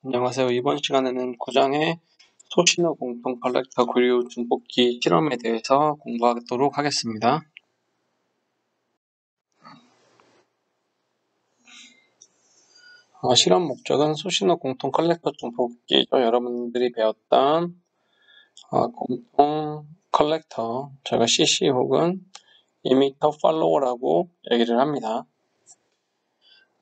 안녕하세요. 이번 시간에는 9장의 소신호 공통 컬렉터 그리고 증폭기 실험에 대해서 공부하도록 하겠습니다. 실험 목적은 소신호 공통 컬렉터 증폭기죠. 여러분들이 배웠던 공통 컬렉터, 저희가 CC 혹은 이미터 팔로워라고 얘기를 합니다.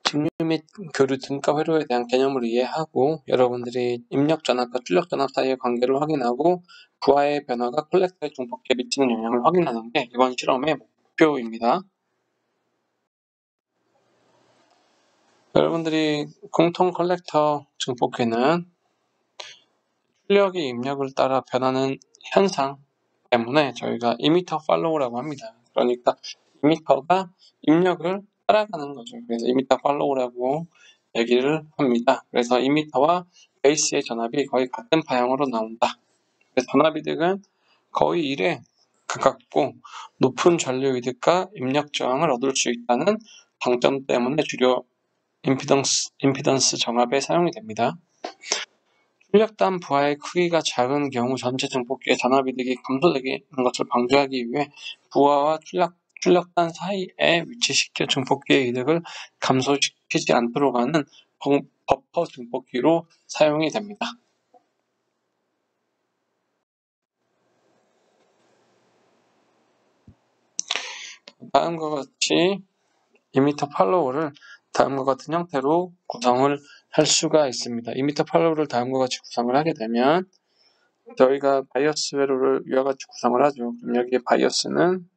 직류 및 교류 등가 회로에 대한 개념을 이해하고 여러분들이 입력 전압과 출력 전압 사이의 관계를 확인하고 부하의 변화가 컬렉터의 증폭기에 미치는 영향을 확인하는 게 이번 실험의 목표입니다. 여러분들이 공통 컬렉터 증폭기는 출력이 입력을 따라 변하는 현상 때문에 저희가 이미터 팔로우라고 합니다. 그러니까 이미터가 입력을 따라가는 거죠. 그래서 이미터 팔로우라고 얘기를 합니다. 그래서 이미터와 베이스의 전압이 거의 같은 파형으로 나온다. 그래서 전압 이득은 거의 1에 가깝고 높은 전류 이득과 입력 저항을 얻을 수 있다는 장점 때문에 주로 임피던스 정압에 사용이 됩니다. 출력단 부하의 크기가 작은 경우 전체 증폭기의 전압 이득이 감소되는 것을 방지하기 위해 부하와 출력단 사이에 위치시켜 증폭기의 이득을 감소시키지 않도록 하는 버퍼 증폭기로 사용이 됩니다. 다음과 같이 이미터 팔로우를 다음과 같은 형태로 구성을 할 수가 있습니다. 이미터 팔로우를 다음과 같이 구성을 하게 되면 저희가 바이어스 회로를 위와 같이 구성을 하죠. 그럼 여기에 바이어스는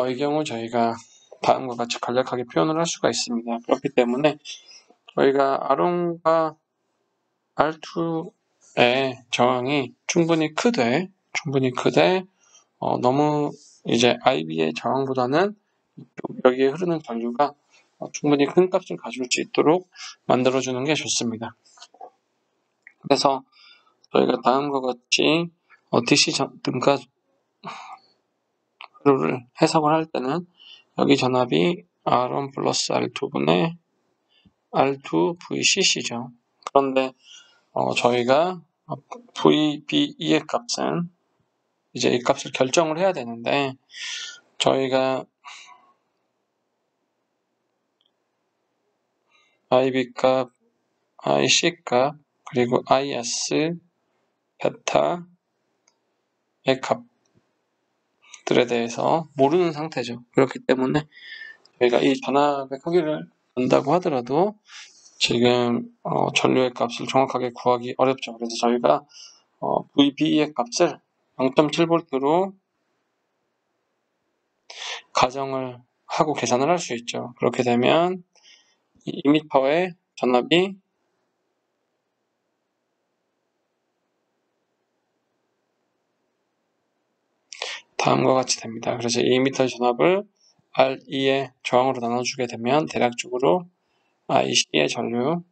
이 경우 저희가 다음과 같이 간략하게 표현을 할 수가 있습니다. 그렇기 때문에 저희가 R1과 R2의 저항이 충분히 크되 너무 이제 IB의 저항보다는 여기에 흐르는 전류가 충분히 큰 값을 가질 수 있도록 만들어주는 게 좋습니다. 그래서 저희가 다음과 같이 DC 등가 회로를 해석을 할 때는 여기 전압이 R1 플러스 R2분의 R2VCC죠. 그런데 저희가 VBE의 값은 이제 이 값을 결정을 해야 되는데 저희가 IB 값, IC 값, 그리고 IS, 베타의 값들에 대해서 모르는 상태죠. 그렇기 때문에 저희가 이 전압의 크기를 안다고 하더라도 지금 전류의 값을 정확하게 구하기 어렵죠. 그래서 저희가 VB의 값을 0.7V로 가정을 하고 계산을 할 수 있죠. 그렇게 되면 이 이미터의 전압이 다음과 같이 됩니다. 그래서 이 이미터의 전압을 R2의 저항으로 나눠주게 되면 대략적으로 IC의 전류라고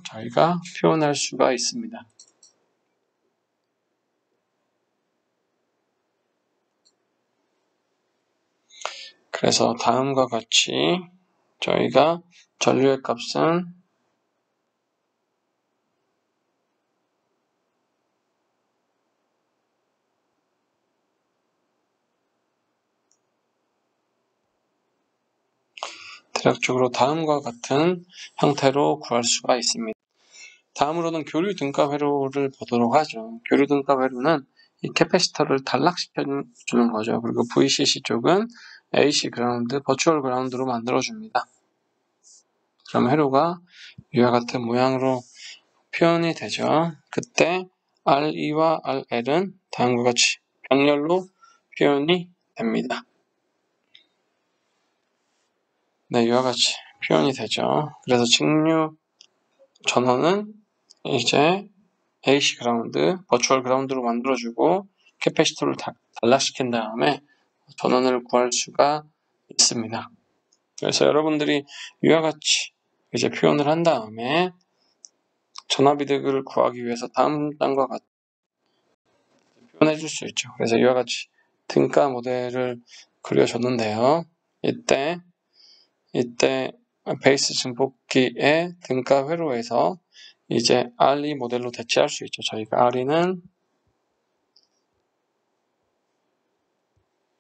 저희가 표현할 수가 있습니다. 그래서 다음과 같이 저희가 전류의 값은 대략적으로 다음과 같은 형태로 구할 수가 있습니다. 다음으로는 교류 등가 회로를 보도록 하죠. 교류 등가 회로는 이 캐패시터를 단락시켜 주는 거죠. 그리고 VCC 쪽은 AC 그라운드, 버추얼 그라운드로 만들어줍니다. 그럼 회로가 이와 같은 모양으로 표현이 되죠. 그때 R2와 RL은 다음과 같이 병렬로 표현이 됩니다. 네, 이와 같이 표현이 되죠. 그래서 직류 전원은 이제 AC 그라운드, 버추얼 그라운드로 만들어주고 캐패시터를 단락시킨 다음에 전원을 구할 수가 있습니다. 그래서 여러분들이 이와 같이 이제 표현을 한 다음에 전압이득을 구하기 위해서 다음 단과 같이 표현해 줄 수 있죠. 그래서 이와 같이 등가 모델을 그려줬는데요. 이때 베이스 증폭기의 등가 회로에서 이제 RE 모델로 대체할 수 있죠. 저희가 RE는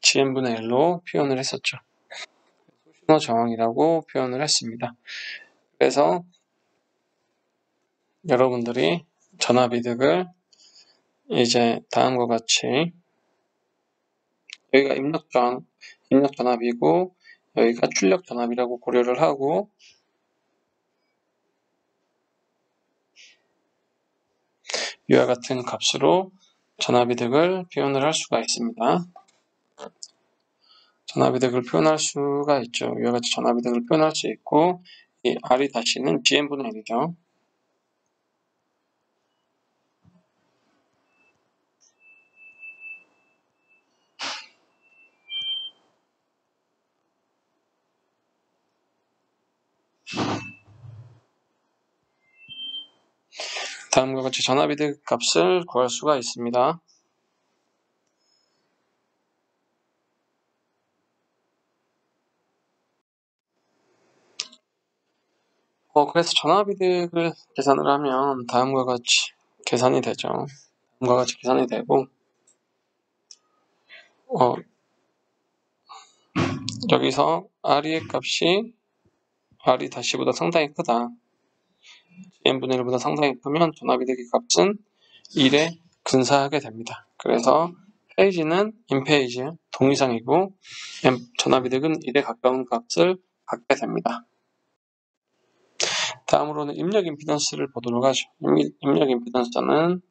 GM분의 L로 표현을 했었죠. 소신호 저항이라고 표현을 했습니다. 그래서 여러분들이 전압이득을 이제 다음과 같이 여기가 입력 전압이고 여기가 출력 전압이라고 고려를 하고 이와 같은 값으로 전압이득을 표현을 할 수가 있습니다. 전압이득을 표현할 수가 있죠. 이와 같이 전압이득을 표현할 수 있고 이 R이 다시는 GM분의 1이죠. 다음과 같이 전압이득 값을 구할 수가 있습니다. 그래서 전압이득을 계산을 하면 다음과 같이 계산이 되죠. 다음과 같이 계산이 되고 여기서 R의 값이 R이 다시보다 상당히 크다. GM분의 1보다 상당히 크면 전압이득의 값은 1에 근사하게 됩니다. 그래서 페이지는 인페이지 동이상이고 전압이득은 1에 가까운 값을 갖게 됩니다. 다음으로는 입력 임피던스를 보도록 하죠. 입력 임피던스는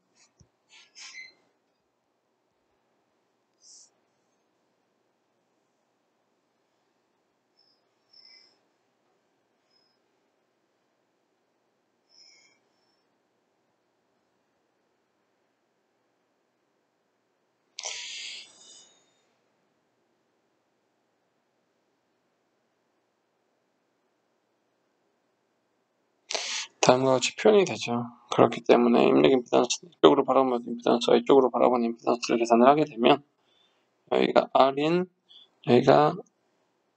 다음과 같이 표현이 되죠. 그렇기 때문에 입력 임피던스 이쪽으로 바라보면 임피던스와 이쪽으로 바라보는 임피던스를 계산을 하게 되면 여기가 R인 여기가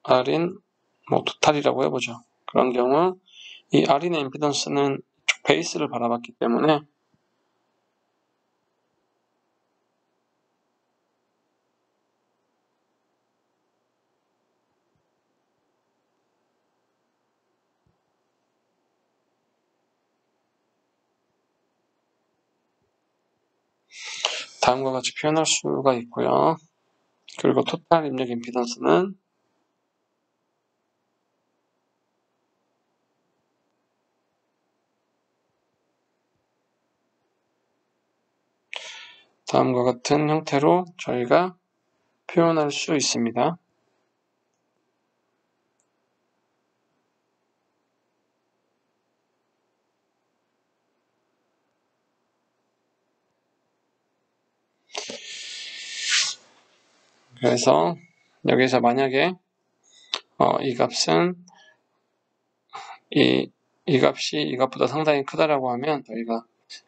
R인 토탈이라고 해보죠. 그런 경우 이 R인의 임피던스는 베이스를 바라봤기 때문에 다음과 같이 표현할 수가 있고요. 그리고 토탈 입력 임피던스는 다음과 같은 형태로 저희가 표현할 수 있습니다. 그래서 여기서 만약에 이 값은 이 값이 이 값보다 상당히 크다라고 하면 저희가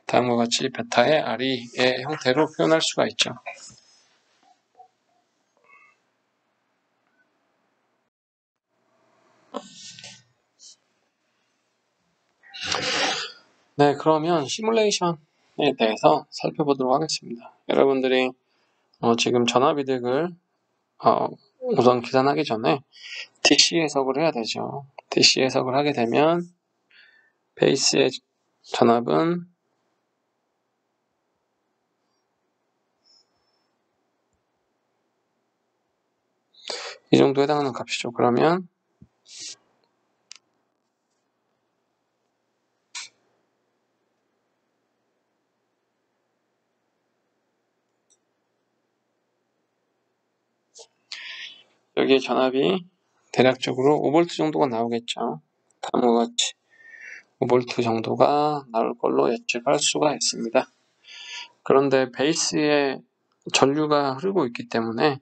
다음과 같이 베타의 R의 형태로 표현할 수가 있죠. 네, 그러면 시뮬레이션에 대해서 살펴보도록 하겠습니다. 여러분들이 지금 전압이득을 우선 계산하기 전에 DC 해석을 해야 되죠. DC 해석을 하게 되면 베이스의 전압은 이 정도 해당하는 값이죠. 그러면 여기에 전압이 대략적으로 5V 정도가 나오겠죠. 다음과 같이 5V 정도가 나올 걸로 예측할 수가 있습니다. 그런데 베이스에 전류가 흐르고 있기 때문에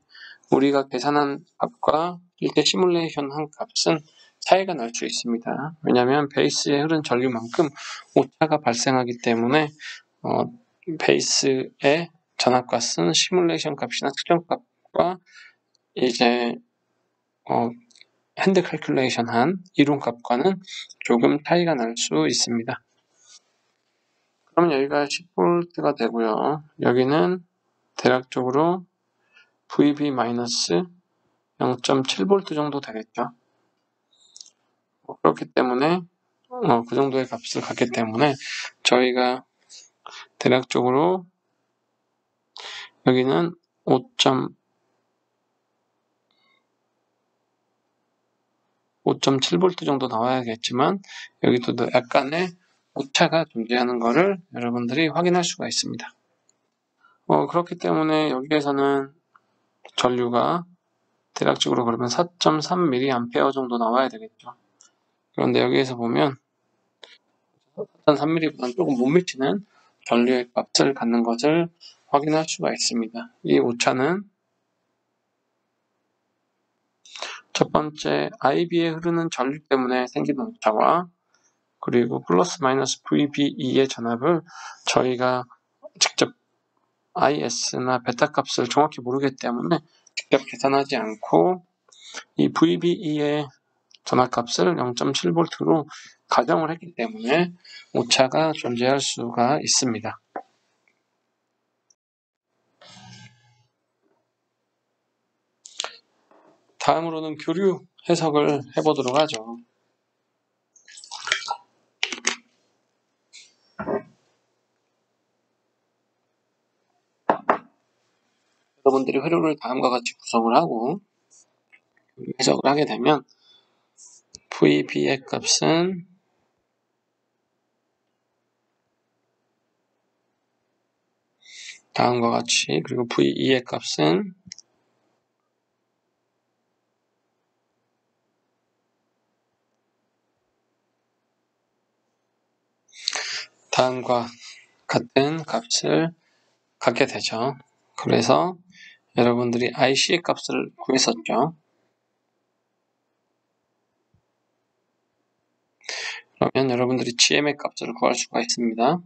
우리가 계산한 값과 실제 시뮬레이션 한 값은 차이가 날 수 있습니다. 왜냐하면 베이스에 흐른 전류만큼 오차가 발생하기 때문에 베이스의 전압값은 시뮬레이션 값이나 측정 값과 이제 핸드 칼큘레이션 한 이론 값과는 조금 차이가 날 수 있습니다. 그럼 여기가 10V가 되고요. 여기는 대략적으로 VB-0.7V 정도 되겠죠. 그렇기 때문에 그 정도의 값을 갖기 때문에 저희가 대략적으로 여기는 5.7V 정도 나와야겠지만 여기도 약간의 오차가 존재하는 것을 여러분들이 확인할 수가 있습니다. 그렇기 때문에 여기에서는 전류가 대략적으로 그러면 4.3mA 정도 나와야 되겠죠. 그런데 여기에서 보면 4.3mA보다는 조금 못 미치는 전류의 값을 갖는 것을 확인할 수가 있습니다. 이 오차는 첫 번째 IB에 흐르는 전류 때문에 생기는 오차와 그리고 플러스 마이너스 VBE의 전압을 저희가 직접 IS나 베타 값을 정확히 모르기 때문에 직접 계산하지 않고 이 VBE의 전압값을 0.7V로 가정을 했기 때문에 오차가 존재할 수가 있습니다. 다음으로는 교류 해석을 해보도록 하죠. 여러분들이 회로를 다음과 같이 구성을 하고 해석을 하게 되면 VB의 값은 다음과 같이 그리고 VE의 값은 다음과 같은 값을 갖게 되죠. 그래서 여러분들이 IC의 값을 구했었죠. 그러면 여러분들이 GM의 값을 구할 수가 있습니다.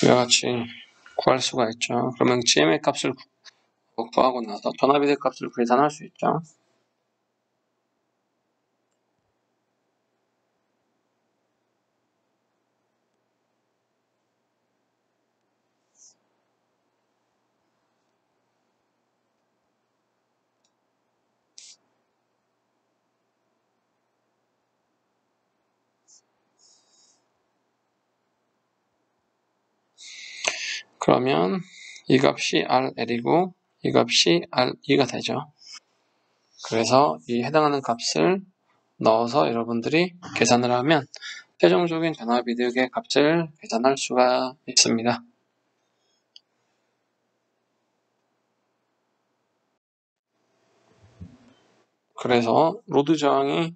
이와 같이 구할 수가 있죠. 그러면 GM의 값을 구하고 나서 전압이될 값을 계산할 수 있죠. 그러면 이 값이 RL이고 이 값이 RE가 되죠. 그래서 이 해당하는 값을 넣어서 여러분들이 계산을 하면 최종적인 전압이득의 값을 계산할 수가 있습니다. 그래서 로드 저항이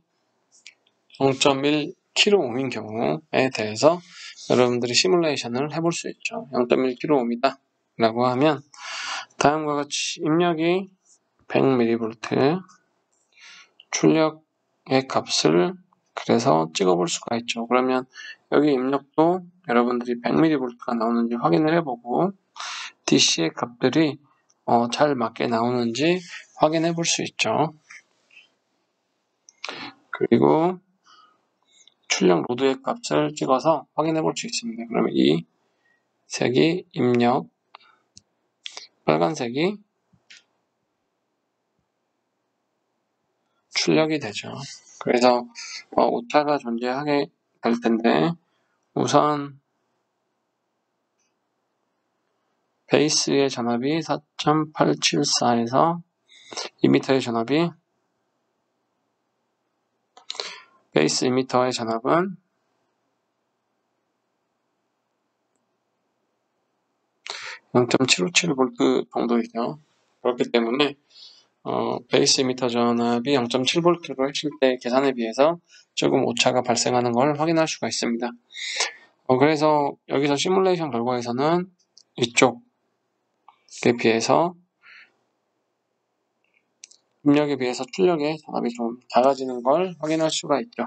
0.1kΩ인 경우에 대해서 여러분들이 시뮬레이션을 해볼 수 있죠. 0.1kΩ이다 라고 하면 다음과 같이 입력이 100mV 출력의 값을 그래서 찍어볼 수가 있죠. 그러면 여기 입력도 여러분들이 100mV가 나오는지 확인을 해보고 DC의 값들이 잘 맞게 나오는지 확인해 볼 수 있죠. 그리고 출력 로드의 값을 찍어서 확인해 볼 수 있습니다. 그러면 이 색이 입력, 빨간색이 출력이 되죠. 그래서 오차가 존재하게 될 텐데 우선 베이스의 전압이 4.874에서 2m의 전압이 베이스 2m의 전압은 0.757V 정도이죠. 그렇기 때문에 베이스 이미터 전압이 0.7V로 했을 때 계산에 비해서 조금 오차가 발생하는 걸 확인할 수가 있습니다. 그래서 여기서 시뮬레이션 결과에서는 이쪽에 비해서 입력에 비해서 출력의 전압이 좀 작아지는 걸 확인할 수가 있죠.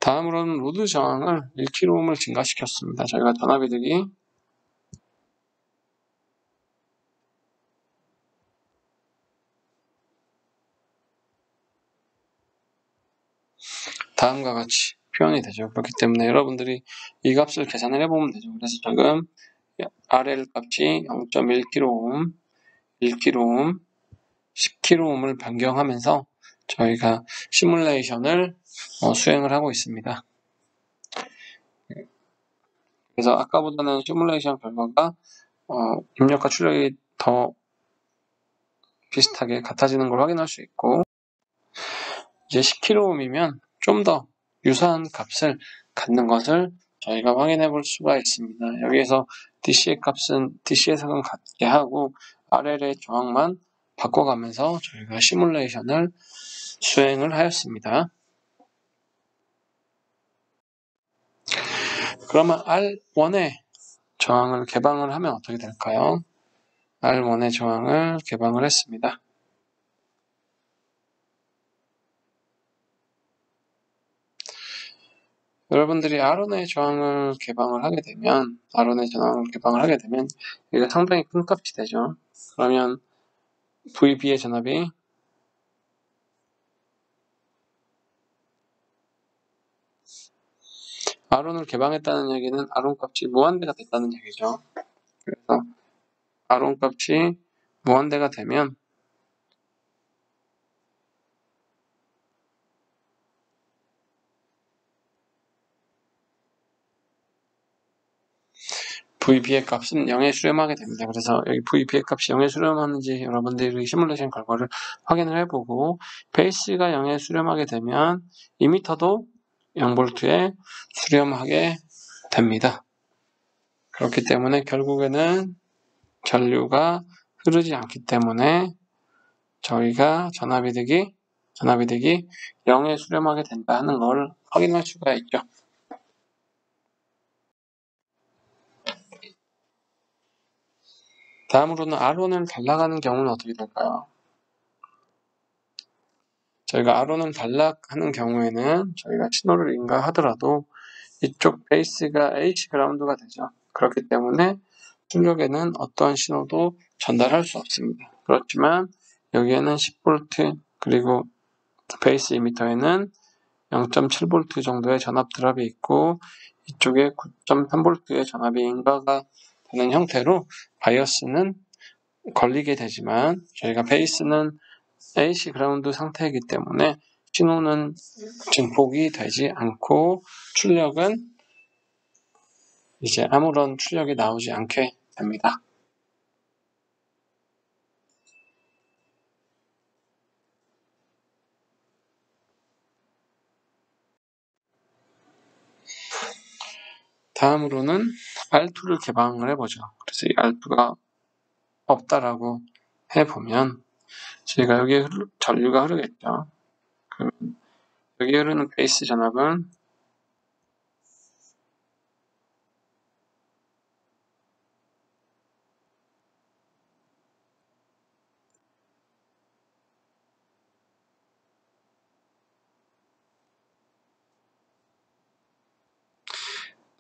다음으로는 로드 저항을 1kΩ을 증가시켰습니다. 저희가 전압이득이 다음과 같이 표현이 되죠. 그렇기 때문에 여러분들이 이 값을 계산을 해보면 되죠. 그래서 지금 RL 값이 0.1kΩ, 1kΩ, 10kΩ을 변경하면서 저희가 시뮬레이션을 수행을 하고 있습니다. 그래서 아까보다는 시뮬레이션 결과가 입력과 출력이 더 비슷하게 같아지는 걸 확인할 수 있고, 이제 10kΩ이면 좀 더 유사한 값을 갖는 것을 저희가 확인해 볼 수가 있습니다. 여기에서 DC의 값은 DC에서는 같게 하고 RL의 저항만 바꿔가면서 저희가 시뮬레이션을 수행을 하였습니다. 그러면 R1의 저항을 개방을 하면 어떻게 될까요? R1의 저항을 개방을 했습니다. 여러분들이 R1의 저항을 개방을 하게 되면 이게 상당히 큰 값이 되죠. 그러면 VB의 전압이 R1을 개방했다는 얘기는 R1 값이 무한대가 됐다는 얘기죠. 그래서 R1 값이 무한대가 되면 VB의 값은 0에 수렴하게 됩니다. 그래서 여기 VB의 값이 0에 수렴하는지 여러분들이 시뮬레이션 결과를 확인을 해보고, 베이스가 0에 수렴하게 되면 이미터도 0V에 수렴하게 됩니다. 그렇기 때문에 결국에는 전류가 흐르지 않기 때문에 저희가 전압이득이 0에 수렴하게 된다는 걸 확인할 수가 있죠. 다음으로는 R1을 단락하는 경우는 어떻게 될까요? 저희가 R1을 단락하는 경우에는 저희가 신호를 인가하더라도 이쪽 베이스가 H 그라운드가 되죠. 그렇기 때문에 출력에는 어떠한 신호도 전달할 수 없습니다. 그렇지만 여기에는 10V 그리고 베이스 이미터에는 0.7V 정도의 전압 드랍이 있고 이쪽에 9.3V의 전압이 인가가 되는 형태로 바이어스는 걸리게 되지만 저희가 베이스는 AC 그라운드 상태이기 때문에 신호는 증폭이 되지 않고 출력은 이제 아무런 출력이 나오지 않게 됩니다. 다음으로는 R2를 개방을 해보죠. 그래서 이 R2가 없다라고 해보면 저희가 여기에 전류가 흐르겠죠. 그러면 여기 흐르는 베이스 전압은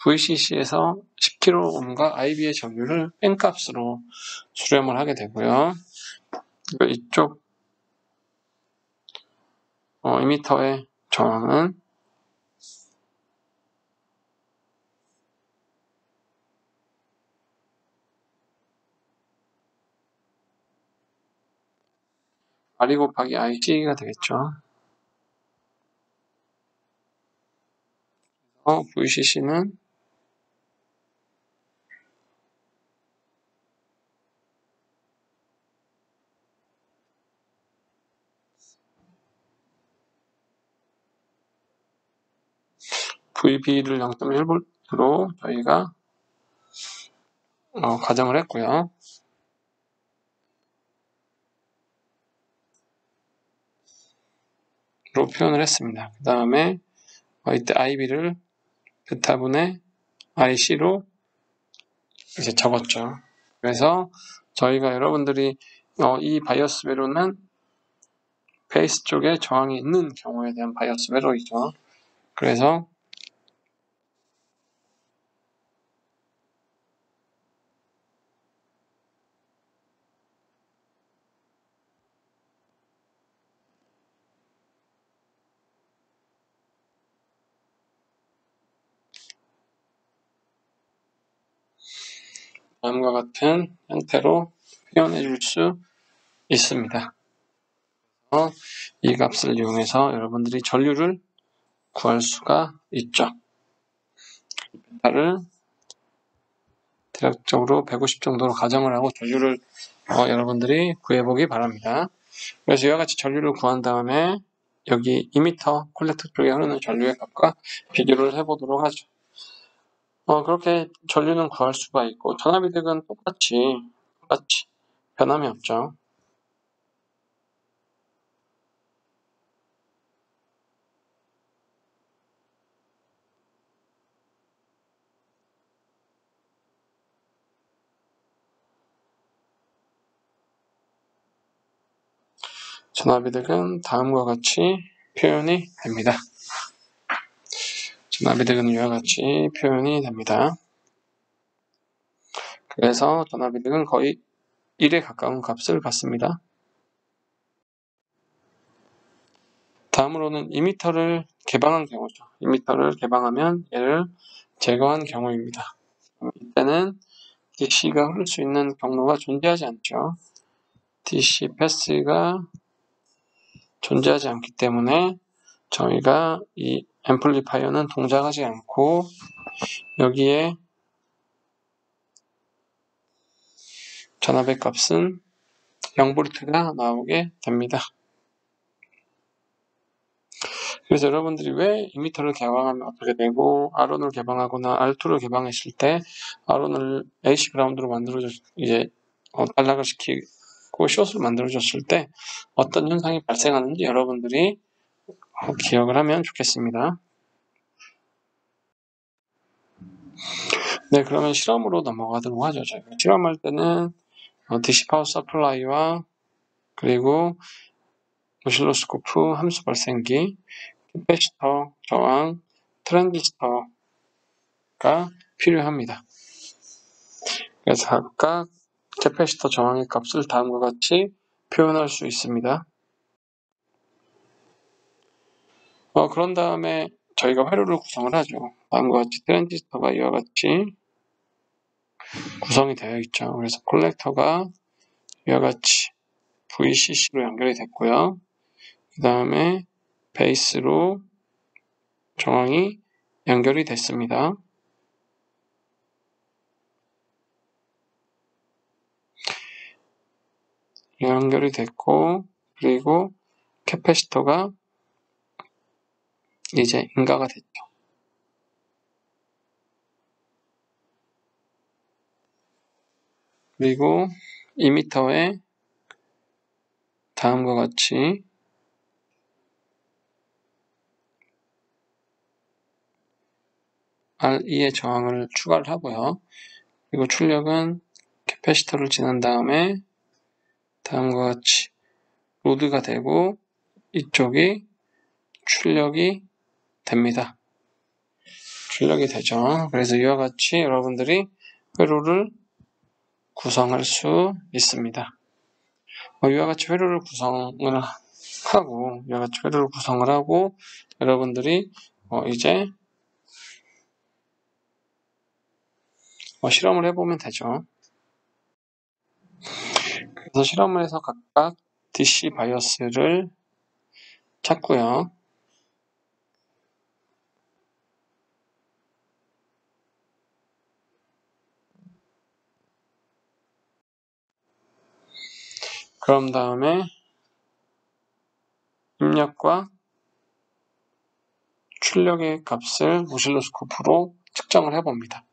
VCC에서 10kΩ과 IB의 전류를 뺀값으로 수렴을 하게 되고요. 이쪽 이미터의 저항은 RE 곱하기 IC가 되겠죠. VCC는 VB를 0.1V로 저희가 가정을 했고요. 표현을 했습니다. 그 다음에 이때 IB를 베타분의 IC로 이제 적었죠. 그래서 저희가 여러분들이 이 바이어스 회로는 베이스 쪽에 저항이 있는 경우에 대한 바이어스 회로이죠. 그래서 다음과 같은 형태로 표현해 줄 수 있습니다. 이 값을 이용해서 여러분들이 전류를 구할 수가 있죠. 베타를 대략적으로 150 정도로 가정을 하고 전류를 여러분들이 구해보기 바랍니다. 그래서 이와 같이 전류를 구한 다음에 여기 2m 콜렉터 쪽에 흐르는 전류의 값과 비교를 해보도록 하죠. 그렇게 전류는 구할 수가 있고 전압이득은 똑같이 변함이 없죠. 전압이득은 다음과 같이 표현이 됩니다. 전압이득은 이와 같이 표현이 됩니다. 그래서 전압이득은 거의 1에 가까운 값을 받습니다. 다음으로는 2m를 개방한 경우죠. 2m를 개방하면 얘를 제거한 경우입니다. 이때는 DC가 흐를 수 있는 경로가 존재하지 않죠. DC 패스가 존재하지 않기 때문에 저희가 이 앰플리파이어는 동작하지 않고 여기에 전압의 값은 0V가 나오게 됩니다. 그래서 여러분들이 왜 2m를 개방하면 어떻게 되고 R1을 개방하거나 R2를 개방했을 때 R1을 AC 그라운드로 만들어줬 이제 단락을 시키고 숏을 만들어줬을 때 어떤 현상이 발생하는지 여러분들이 기억을 하면 좋겠습니다. 네, 그러면 실험으로 넘어가도록 하죠. 저희가 실험할 때는 DC 파워 서플라이와 그리고 오실로스코프 함수 발생기, 캐패시터, 저항, 트랜지스터가 필요합니다. 그래서 각각 캐패시터 저항의 값을 다음과 같이 표현할 수 있습니다. 그런 다음에 저희가 회로를 구성을 하죠. 다음과 같이 트랜지스터가 이와 같이 구성이 되어 있죠. 그래서 콜렉터가 이와 같이 VCC로 연결이 됐고요. 그 다음에 베이스로 저항이 연결이 됐습니다. 연결이 됐고 그리고 캐패시터가 이제 인가가 됐죠. 그리고 2m에 다음과 같이 R2의 저항을 추가를 하고요. 그리고 출력은 캐패시터를 지난 다음에 다음과 같이 로드가 되고 이쪽이 출력이 됩니다. 출력이 되죠. 그래서 이와 같이 여러분들이 회로를 구성할 수 있습니다. 이와 같이 회로를 구성을 하고 여러분들이 이제 실험을 해보면 되죠. 그래서 실험을 해서 각각 DC 바이어스를 찾고요. 그런 다음에 입력과 출력의 값을 오실로스코프로 측정을 해봅니다.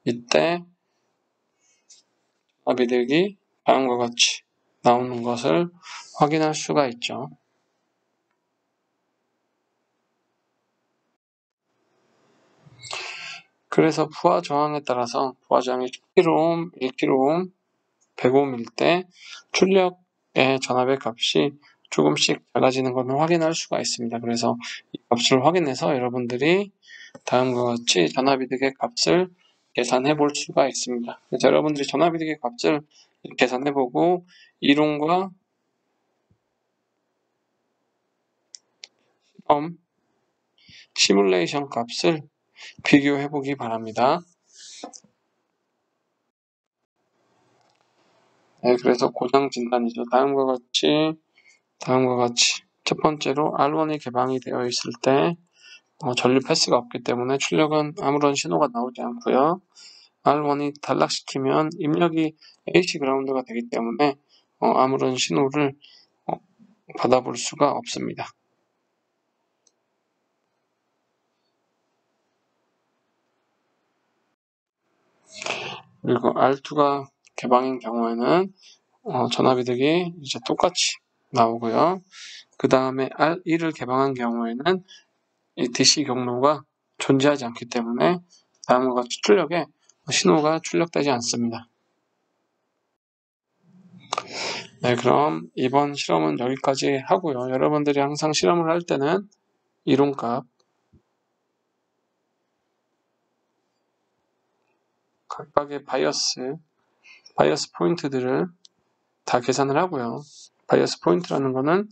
이때 전압이득이 다음과 같이 나오는 것을 확인할 수가 있죠. 그래서 부하 저항에 따라서 부하 저항이 10kΩ, 1kΩ, 100Ω일 때 출력의 전압의 값이 조금씩 달라지는 것을 확인할 수가 있습니다. 그래서 이 값을 확인해서 여러분들이 다음과 같이 전압이득의 값을 계산해 볼 수가 있습니다. 그래서 여러분들이 전압이득의 값을 계산해 보고 이론과 실험, 시뮬레이션 값을 비교해 보기 바랍니다. 네, 그래서 고장 진단이죠. 다음과 같이 첫 번째로 R1이 개방이 되어 있을 때 전류 패스가 없기 때문에 출력은 아무런 신호가 나오지 않고요. R1이 단락시키면 입력이 AC 그라운드가 되기 때문에 아무런 신호를 받아볼 수가 없습니다. 그리고 R2가 개방인 경우에는 전압이득이 이제 똑같이 나오고요. 그 다음에 R1을 개방한 경우에는 이 DC 경로가 존재하지 않기 때문에 다음과 같이 출력에 신호가 출력되지 않습니다. 네, 그럼 이번 실험은 여기까지 하고요. 여러분들이 항상 실험을 할 때는 이론값, 각각의 바이어스 포인트들을 다 계산을 하고요. 바이어스 포인트라는 거는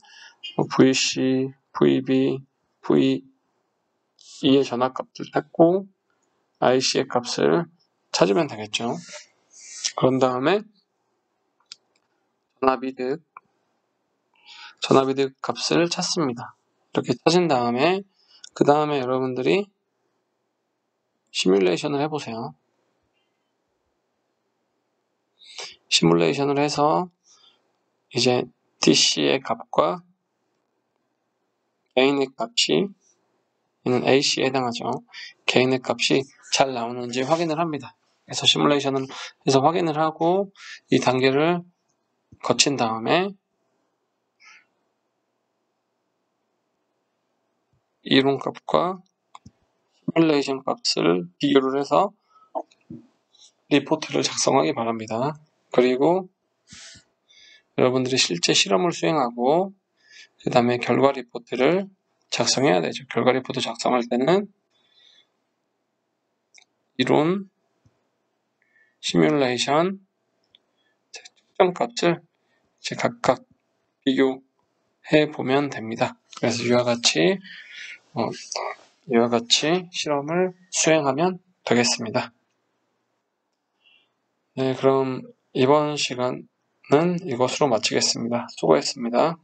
VC, VB, VE의 전압값을 찾고 IC의 값을 찾으면 되겠죠. 그런 다음에 전압이득 값을 찾습니다. 이렇게 찾은 다음에 그 다음에 여러분들이 시뮬레이션을 해보세요. 시뮬레이션을 해서 이제 DC의 값과 개인의 값이 이는 AC에 해당하죠. 개인의 값이 잘 나오는지 확인을 합니다. 그래서 시뮬레이션을 해서 확인을 하고 이 단계를 거친 다음에 이론값과 시뮬레이션 값을 비교를 해서 리포트를 작성하기 바랍니다. 그리고 여러분들이 실제 실험을 수행하고 그 다음에 결과 리포트를 작성해야 되죠. 결과 리포트 작성할 때는 이론, 시뮬레이션, 측정값을 각각 비교해 보면 됩니다. 그래서 이와 같이 실험을 수행하면 되겠습니다. 네, 그럼 이번 시간은 이것으로 마치겠습니다. 수고했습니다.